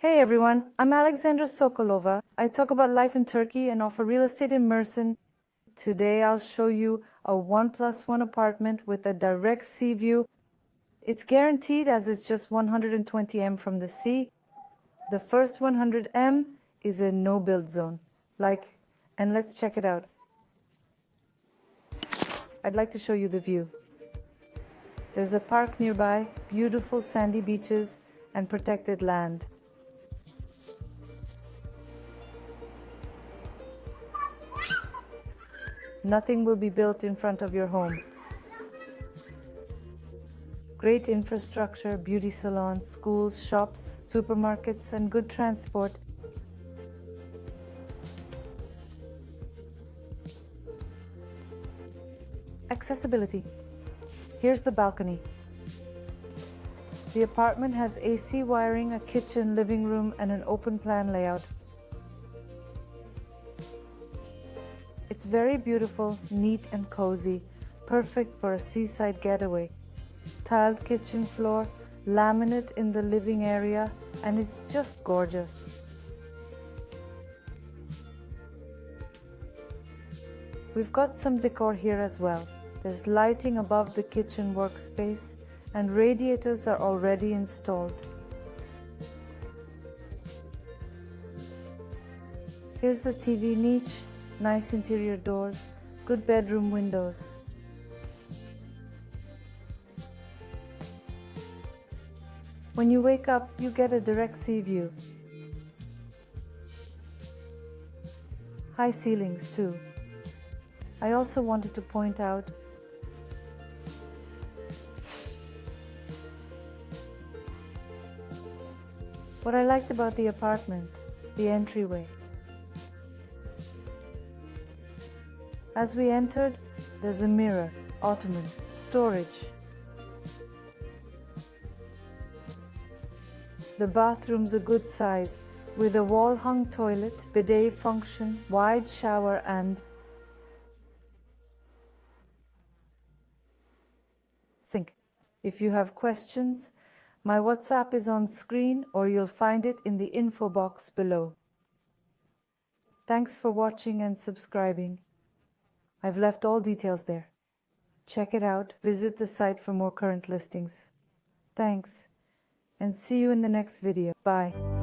Hey everyone, I'm Alexandra Sokolova. I talk about life in Turkey and offer real estate in Mersin. Today I'll show you a 1+1 apartment with a direct sea view. It's guaranteed as it's just 120 m from the sea. The first 100 m is a no-build zone. And let's check it out. I'd like to show you the view. There's a park nearby, beautiful sandy beaches, and protected land. Nothing will be built in front of your home. Great infrastructure, beauty salons, schools, shops, supermarkets, and good transport. Accessibility. Here's the balcony. The apartment has AC wiring, a kitchen, living room, and an open plan layout. It's very beautiful, neat and cozy, perfect for a seaside getaway. Tiled kitchen floor, laminate in the living area, and it's just gorgeous. We've got some decor here as well. There's lighting above the kitchen workspace, and radiators are already installed. Here's the TV niche, nice interior doors, good bedroom windows. When you wake up, you get a direct sea view. High ceilings too. I also wanted to point out what I liked about the apartment, the entryway. As we entered, there's a mirror, ottoman, storage. The bathroom's a good size, with a wall-hung toilet, bidet function, wide shower and sink. If you have questions, my WhatsApp is on screen or you'll find it in the info box below. Thanks for watching and subscribing. I've left all details there. Check it out, visit the site for more current listings. Thanks, and see you in the next video. Bye.